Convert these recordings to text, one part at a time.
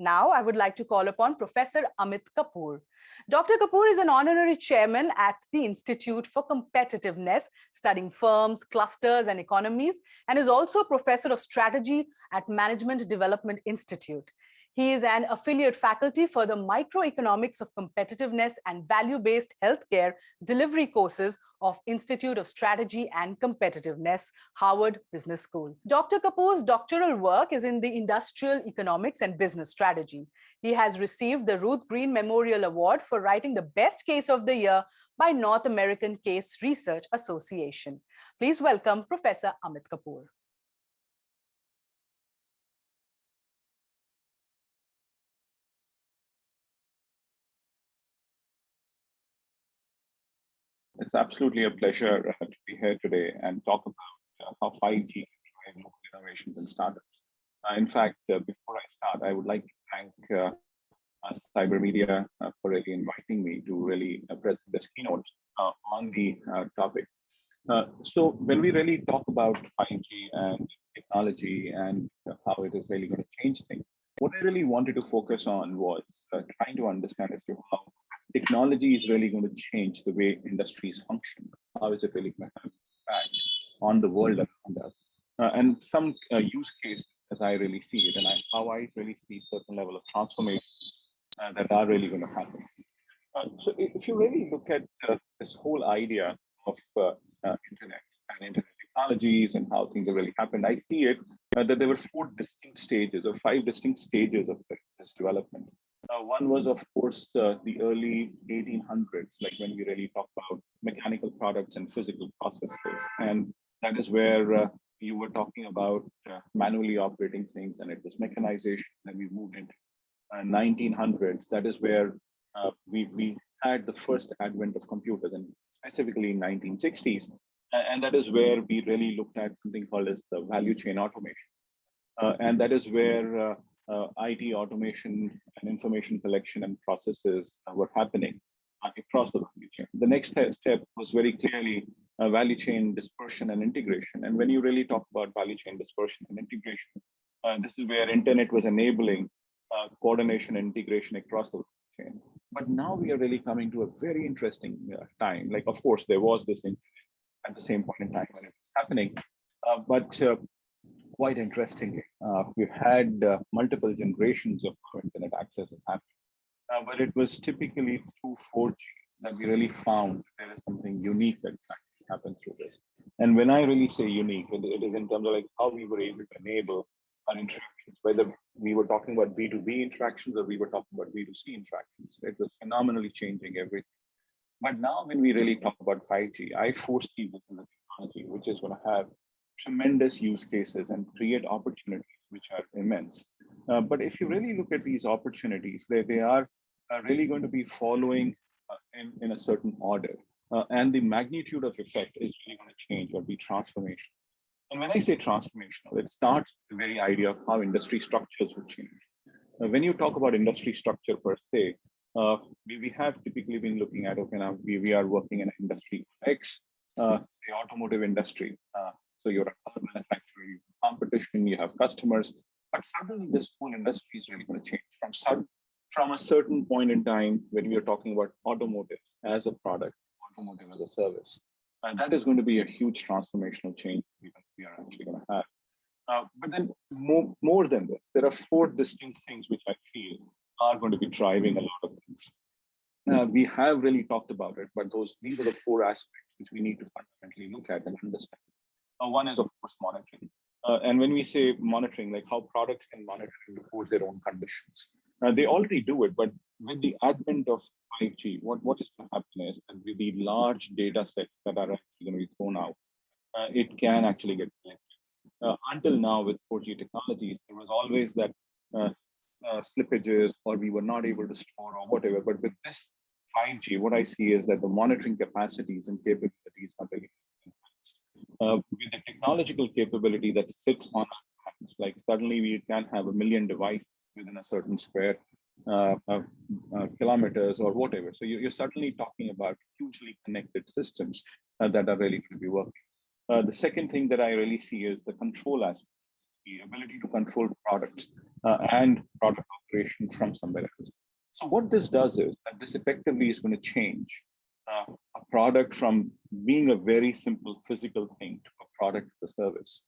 Now, I would like to call upon Professor Amit Kapoor. Dr. Kapoor is an honorary chairman at the Institute for Competitiveness, studying firms, clusters, and economies, and is also a professor of strategy at Management Development Institute. He is an affiliate faculty for the Microeconomics of Competitiveness and Value-Based Healthcare Delivery courses of Institute of Strategy and Competitiveness, Harvard Business School. Dr. Kapoor's doctoral work is in the Industrial Economics and Business Strategy. He has received the Ruth Green Memorial Award for writing the best case of the year by North American Case Research Association. Please welcome Professor Amit Kapoor. It's absolutely a pleasure to be here today and talk about how 5G can drive local innovations and startups. In fact, before I start, I would like to thank Cyber Media for really inviting me to really present this keynote on the topic. So when we really talk about 5G and technology and how it is really going to change things, what I really wanted to focus on was trying to understand as to how technology is really going to change the way industries function. How is it really going to have impact on the world around us? And some use cases as I really see it, and how I really see certain level of transformation that are really going to happen. So if you really look at this whole idea of internet and internet technologies and how things have really happened, I see it that there were 4 distinct stages or 5 distinct stages of this development. One was, of course, the early 1800s, like when we really talk about mechanical products and physical processes. And that is where you were talking about manually operating things, and it was mechanization. Then we moved into 1900s. That is where we had the first advent of computers, and specifically in 1960s. And that is where we really looked at something called as the value chain automation. And that is where IT automation and information collection and processes were happening across the value chain. The next step was very clearly value chain dispersion and integration. And when you really talk about value chain dispersion and integration, this is where internet was enabling coordination and integration across the value chain. But now we are really coming to a very interesting time. Like, of course, there was this internet at the same point in time when it was happening, but quite interestingly, we've had multiple generations of internet access has happened, but it was typically through 4G that we really found there is something unique that actually happened through this. And when I really say unique, it is in terms of like how we were able to enable our interactions, whether we were talking about B2B interactions or we were talking about B2C interactions. It was phenomenally changing everything. But now when we really talk about 5G, I foresee this as a technology which is going to have tremendous use cases and create opportunities which are immense. But if you really look at these opportunities, they are really going to be following in a certain order. And the magnitude of effect is really going to change or be transformational. And when I say transformational, it starts with the very idea of how industry structures will change. When you talk about industry structure per se, we have typically been looking at, okay, now we are working in industry X, the automotive industry. So you're a car manufacturer, you have competition, you have customers, but suddenly this whole industry is really going to change from a certain point in time when we are talking about automotive as a product, automotive as a service. And that is going to be a huge transformational change we are actually going to have. But then more than this, there are 4 distinct things which I feel are going to be driving a lot of things. We have really talked about it, but these are the 4 aspects which we need to fundamentally look at and understand. One is, of course, monitoring. And when we say monitoring, like how products can monitor and report their own conditions. They already do it, but with the advent of 5G, what is going to happen is that with the large data sets that are actually going to be thrown out, it can actually get collected. Until now, with 4G technologies, there was always that slippages, or we were not able to store or whatever. But with this 5G, what I see is that the monitoring capacities and capabilities are really with the technological capability that sits on our hands, like suddenly we can have 1 million devices within a certain square kilometers or whatever. So you're suddenly talking about hugely connected systems that are really going to be working. The second thing that I really see is the control aspect. the ability to control products and product operation from somewhere else. So what this does is that this effectively is going to change a product from being a very simple physical thing to a product as a service.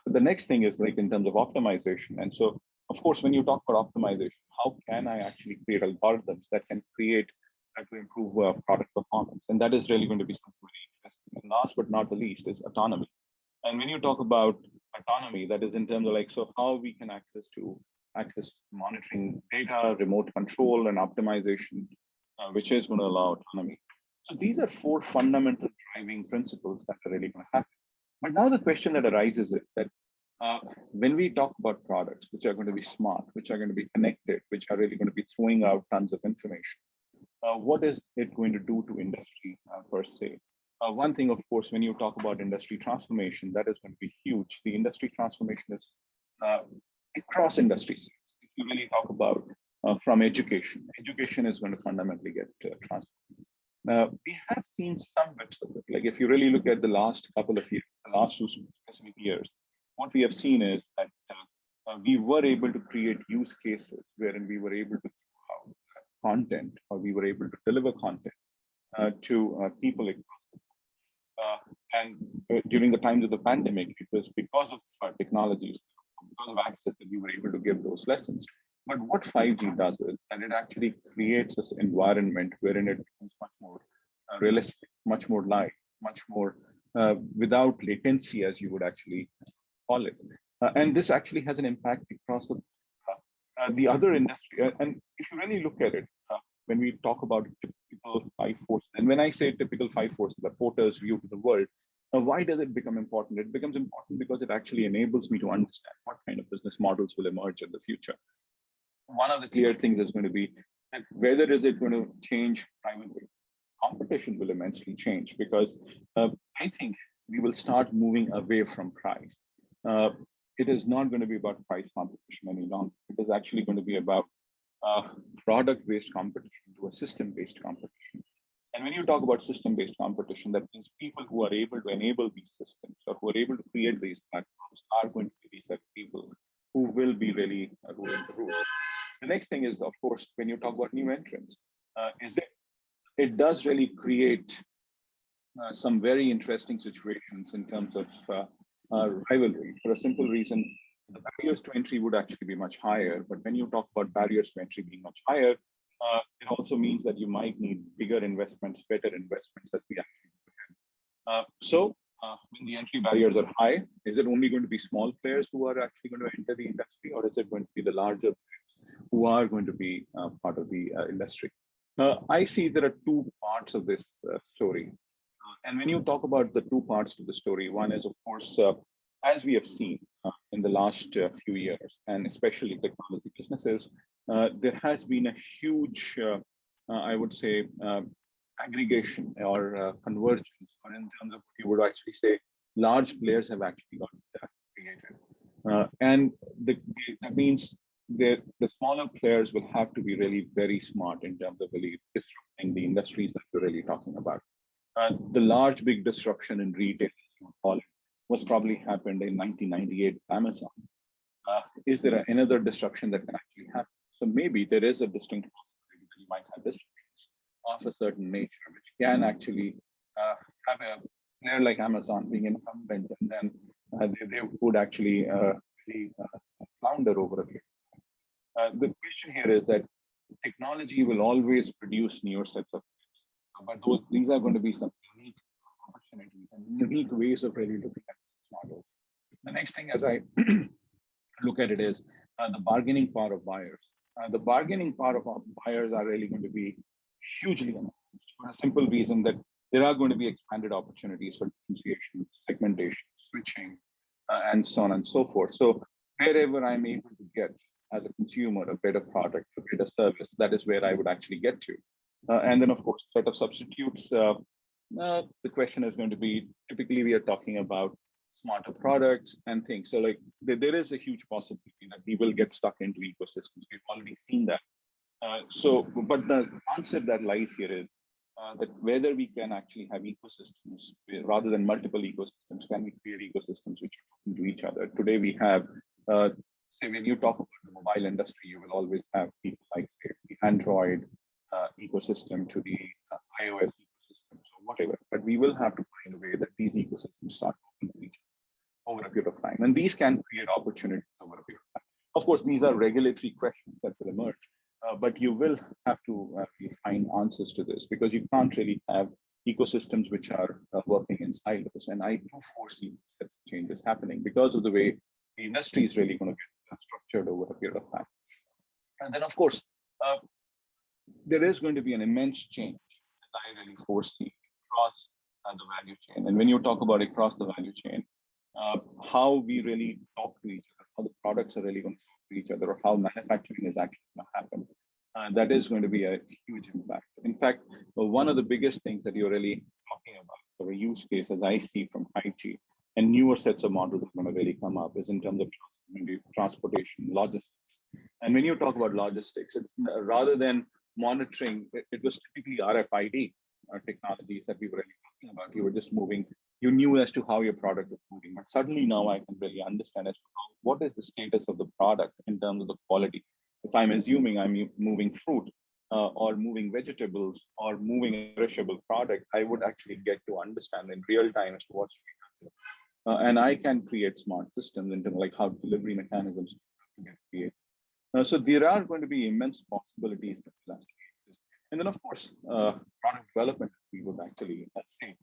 The next thing is like in terms of optimization. And so, of course, when you talk about optimization, how can I actually create algorithms that can create to improve product performance? And that is really going to be something very interesting. And last but not the least is autonomy. And when you talk about autonomy, that is in terms of like, so how we can access monitoring data, remote control, and optimization, which is going to allow autonomy. So these are four fundamental driving principles that are really going to happen. But now the question that arises is that when we talk about products which are going to be smart, which are going to be connected, which are really going to be throwing out tons of information, what is it going to do to industry per se? One thing, of course, when you talk about industry transformation, that is going to be huge. The industry transformation is across industries. If you really talk about from education is going to fundamentally get transformed. We have seen some bits of it. Like if you really look at the last couple of years, the last 2 specific years, what we have seen is that we were able to create use cases wherein we were able to content, or we were able to deliver content to people and during the times of the pandemic, it was because of technologies, because of access that we were able to give those lessons. But what 5G does is that it actually creates this environment wherein it becomes much more realistic, much more live, much more without latency, as you would actually call it. And this actually has an impact across the other industry. And if you really look at it, when we talk about typical 5 forces, and when I say typical 5 forces, the Porter's view to the world, why does it become important? It becomes important because it actually enables me to understand what kind of business models will emerge in the future. One of the clear things is going to be that whether is it going to change privately, competition will immensely change, because I think we will start moving away from price. It is not going to be about price competition any longer. It is actually going to be about product-based competition to a system-based competition. And when you talk about system-based competition, that means people who are able to enable these systems or who are able to create these platforms are going to be these people who will be really ruling the roost. The next thing is, of course, when you talk about new entrants, it does really create some very interesting situations in terms of rivalry, for a simple reason. The barriers to entry would actually be much higher, but when you talk about barriers to entry being much higher, it also means that you might need bigger investments, better investments that we actually have. So when the entry barriers are high, is it only going to be small players who are actually going to enter the industry, or is it going to be the larger players who are going to be part of the industry? I see there are two parts of this story. And when you talk about the two parts to the story, one is, of course, as we have seen in the last few years, and especially technology businesses, there has been a huge, I would say, aggregation or convergence, or in terms of what you would actually say, large players have actually got created. And that means that the smaller players will have to be really very smart in terms of really disrupting the industries that we're really talking about. The large, big disruption in retail, was probably happened in 1998 Amazon. Is there another disruption that can actually happen? So maybe there is a distinct possibility that you might have disruptions of a certain nature, which can actually have a player like Amazon being incumbent, and then they would actually really flounder over a period. The question here is that technology will always produce newer sets of players, but these are going to be some unique opportunities and unique ways of really looking at business models. The next thing, as I look at it, is the bargaining power of buyers. The bargaining power of our buyers are really going to be hugely enhanced for a simple reason that there are going to be expanded opportunities for differentiation, segmentation, switching, and so on and so forth. So wherever I'm able to get as a consumer a better product, a better service, that is where I would actually get to. And then, of course, set of substitutes. The question is going to be, typically we are talking about smarter products and things. So like there is a huge possibility that we will get stuck into ecosystems. We've already seen that. But the concept that lies here is that whether we can actually have ecosystems rather than multiple ecosystems, can we create ecosystems which are talking to each other? Today we have say when you talk about the mobile industry, you will always have people like say, the Android ecosystem to the iOS ecosystem, or whatever. But we will have to find a way that these ecosystems start working with each other over a period of time. And these can create opportunities over a period of time. Of course, these are regulatory questions that will emerge, but you will have to find answers to this because you can't really have ecosystems which are working in silos. And I do foresee such changes happening because of the way the industry is really going to get structured over a period of time. And then, of course, there is going to be an immense change, as I really foresee, across the value chain. And when you talk about across the value chain, how we really talk to each other, how the products are really going to talk to each other, or how manufacturing is actually going to happen, that is going to be a huge impact. In fact, one of the biggest things that you're really talking about for a use case, as I see from 5G, and newer sets of models are going to really come up, is in terms of transportation, logistics. And when you talk about logistics, it's rather than monitoring, it was typically RFID technologies that we were really talking about. You were just moving, you knew as to how your product was moving, but suddenly now I can really understand as to what is the status of the product in terms of the quality. If I'm assuming I'm moving fruit or moving vegetables or moving a perishable product, I would actually get to understand in real time as to what's really happening. And I can create smart systems in terms of like how delivery mechanisms get created. So there are going to be immense possibilities that will actually exist. And then, of course, product development, we would actually say.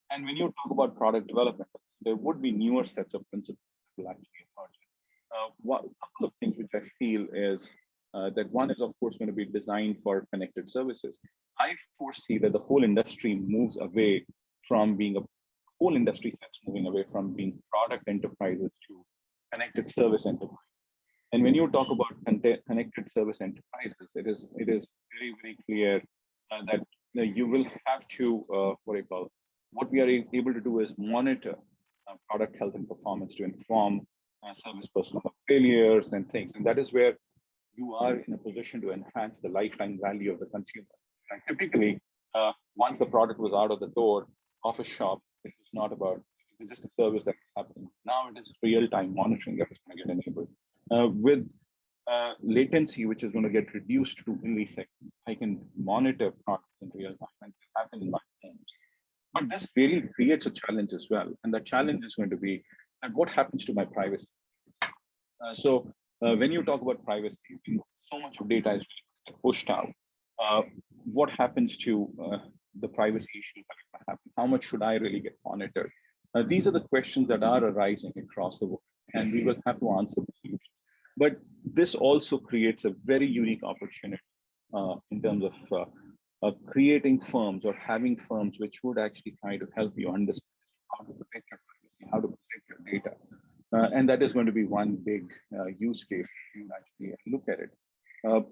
And when you talk about product development, there would be newer sets of principles that will actually emerge. A couple of things which I feel is that one is, of course, going to be designed for connected services. I foresee that the whole industry moves away from being whole industry sets moving away from being product enterprises to connected service enterprises. And when you talk about connected service enterprises, it is very, very clear that you will have to, what we are able to do is monitor product health and performance to inform service personnel of failures and things. And that is where you are in a position to enhance the lifetime value of the consumer. And typically, once the product was out of the door of a shop, it was not about, it was just a service that was happening. Now it is real-time monitoring that is going to get enabled. With latency, which is going to get reduced to milliseconds, I can monitor products in real time and it can happen in my homes. But this really creates a challenge as well. And the challenge is going to be that what happens to my privacy? So when you talk about privacy, so much of data is pushed out. What happens to the privacy issues that happen? How much should I really get monitored? These are the questions that are arising across the world, and we will have to answer the solutions. But this also creates a very unique opportunity in terms of creating firms or having firms which would actually try to help you understand how to protect your privacy, how to protect your data. And that is going to be one big use case if you actually look at it.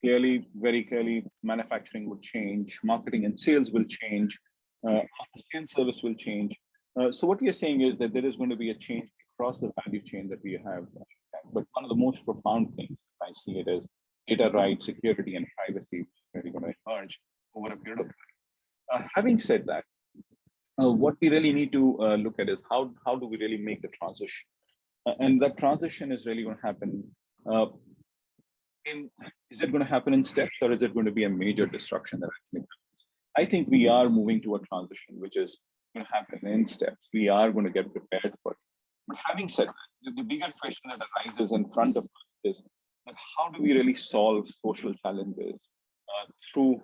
Clearly, very clearly, manufacturing will change, marketing and sales will change, after-sales service will change. So what we are saying is that there is going to be a change across the value chain that we have. But one of the most profound things I see it is data rights, security, and privacy, which is really going to emerge over a period of time. Having said that, what we really need to look at is how do we really make the transition? And that transition is really going to happen is it going to happen in steps, or is it going to be a major disruption that actually happens? I think we are moving to a transition which is going to happen in steps. We are going to get prepared for it. But having said that, the bigger question that arises in front of us is that how do we really solve social challenges through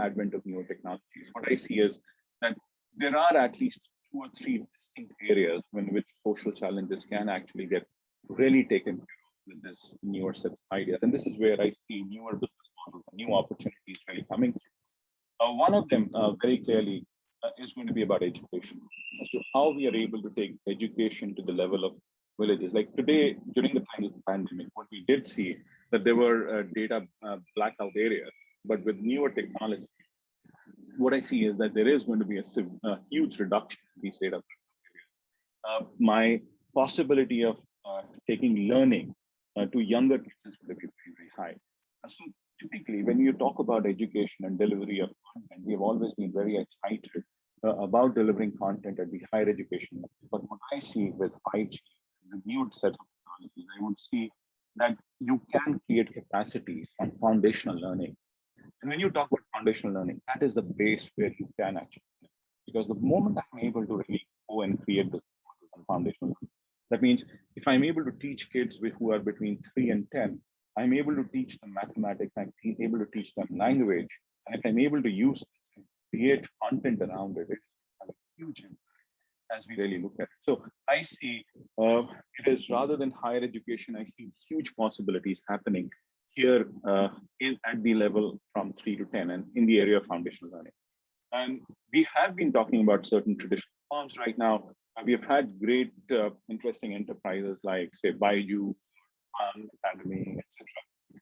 advent of newer technologies? What I see is that there are at least 2 or 3 distinct areas in which social challenges can actually get really taken care of with this newer set of ideas. And this is where I see newer business models and new opportunities really coming through. One of them very clearly is going to be about education, as to how we are able to take education to the level of villages. Like today, during the time of the pandemic, what we did see that there were data blackout areas, but with newer technology, what I see is that there is going to be a huge reduction in these data areas. My possibility of taking learning to younger kids is going to be very, very high. So typically, when you talk about education and delivery of content, we have always been very excited about delivering content at the higher education level. But what I see with 5G, the new set of technologies, I would see that you can create capacities on foundational learning. And when you talk about foundational learning, that is the base where you can actually, because the moment I'm able to really go and create those models on foundational learning, that means if I'm able to teach kids who are between 3 and 10, I'm able to teach them mathematics, I'm able to teach them language, and if I'm able to use this and create content around it, it has a huge impact as we really look at it. So I see it is, rather than higher education, I see huge possibilities happening here at the level from 3 to 10 and in the area of foundational learning. And we have been talking about certain traditional firms right now. We have had great, interesting enterprises like, say, Baiju, Academy,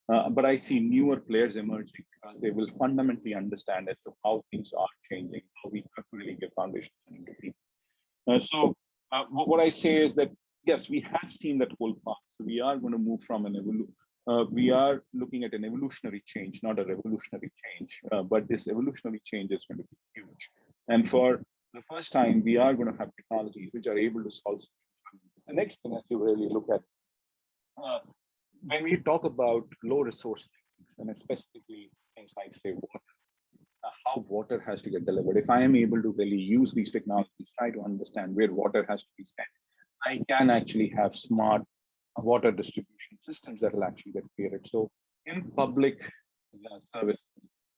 etc. But I see newer players emerging because they will fundamentally understand as to how things are changing, how we have to really give foundation learning to people. What I say is that, yes, we have seen that whole path. So we are going to move from we are looking at an evolutionary change, not a revolutionary change, but this evolutionary change is going to be huge. And for the first time, we are going to have technologies which are able to solve problems. The next thing that you really look at, when we talk about low resource things, and specifically things like, say, water, how water has to get delivered. If I am able to really use these technologies, try to understand where water has to be sent, I can actually have smart water distribution systems that will actually get created. So in public services,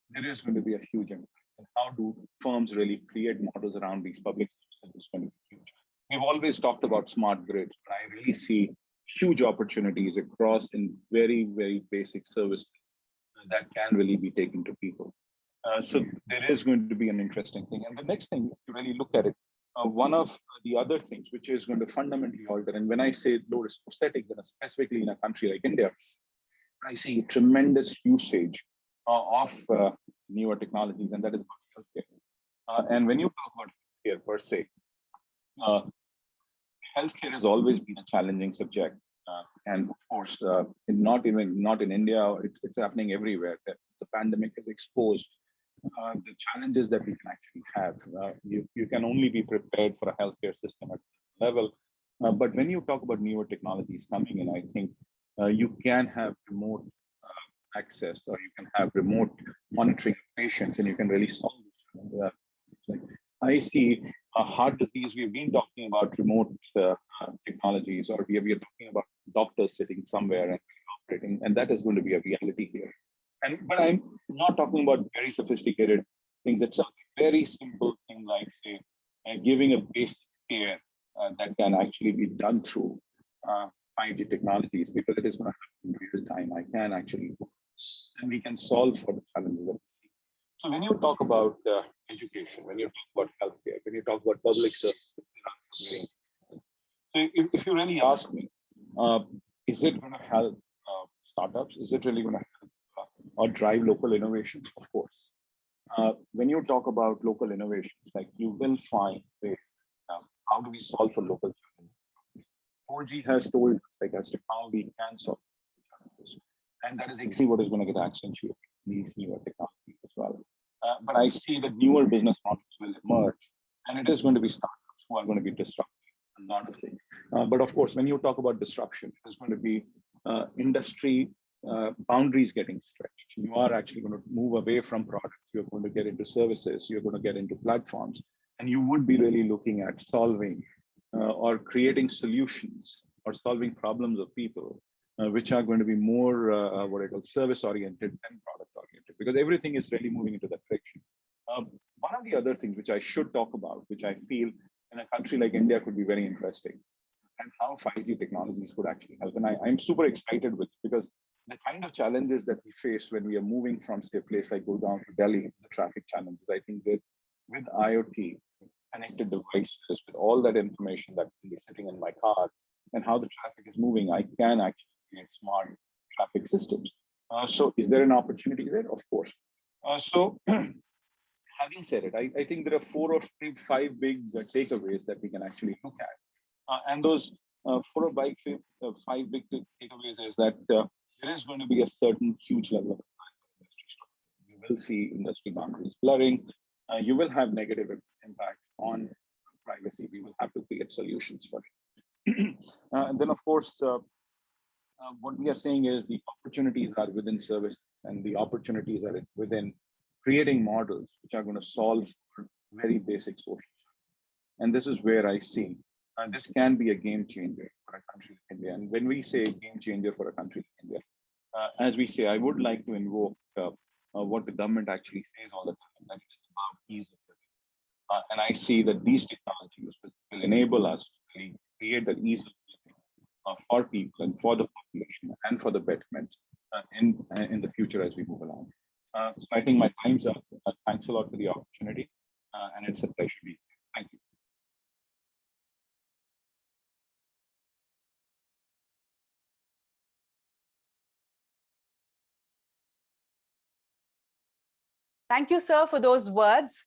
there is going to be a huge impact. And how do firms really create models around these public services is going to be huge. We've always talked about smart grids, but I really see huge opportunities across in very, very basic services that can really be taken to people. So there is going to be an interesting thing. And the next thing, if you really look at it, one of the other things which is going to fundamentally alter, and when I say low resource setting, then specifically in a country like India, I see tremendous usage of newer technologies, and that is about healthcare. And when you talk about healthcare per se, healthcare has always been a challenging subject. And of course, not in India, it's happening everywhere. The pandemic has exposed the challenges that we can actually have. You can only be prepared for a healthcare system at some level. But when you talk about newer technologies coming in, I think you can have remote access, or you can have remote monitoring of patients, and you can really solve this. I see a heart disease. We've been talking about remote technologies, or we are talking about doctors sitting somewhere and operating, and that is going to be a reality here. But I'm not talking about very sophisticated things. It's a very simple thing like, say, giving a basic care that can actually be done through 5G technologies, because it is going to happen in real time. I can actually, and we can solve for the challenges that we see. So when you talk about education, when you talk about healthcare, when you talk about public services, so if you really ask me, is it going to help startups? Is it really going to help or drive local innovations? Of course. When you talk about local innovations, like, you will find ways. How do we solve for local challenges? 4G has told us, like, as to how we can solve challenges, and that is exactly what is going to get accentuated in these newer technologies as well. But I see that newer business models will emerge, and it is going to be startups who are going to be disrupting a lot of things. But of course, when you talk about disruption, it is going to be industry boundaries getting stretched. You are actually going to move away from products. You're going to get into services. You're going to get into platforms, and you would be really looking at solving or creating solutions or solving problems of people, which are going to be more what I call service oriented than product oriented, because everything is really moving into that direction. One of the other things which I should talk about, which I feel in a country like India could be very interesting, and how 5G technologies could actually help. And I'm super excited with it, because the kind of challenges that we face when we are moving from, say, a place like Gurgaon to Delhi, the traffic challenges, I think with IoT, connected devices, with all that information that can be sitting in my car, and how the traffic is moving, I can actually create smart traffic systems. So is there an opportunity there? Of course. So having said it, I think there are 4 or 5 big takeaways that we can actually look at. And those 4 or 5 big takeaways is that there is going to be a certain huge level of industry structure. You will see industry boundaries blurring. You will have negative impact on privacy. We will have to create solutions for it. And then, of course, what we are saying is the opportunities are within services and the opportunities are within creating models which are going to solve for very basic social. And this is where I see this can be a game changer for a country like India. And when we say game changer for a country like India, as we say, I would like to invoke what the government actually says all the time, that it is about ease of living. And I see that these technologies will enable us to really create that ease of living for people and for the population and for the betterment in the future as we move along. So I think my time's up. Thanks a lot for the opportunity, and it's a pleasure being here. Thank you. Thank you, sir, for those words.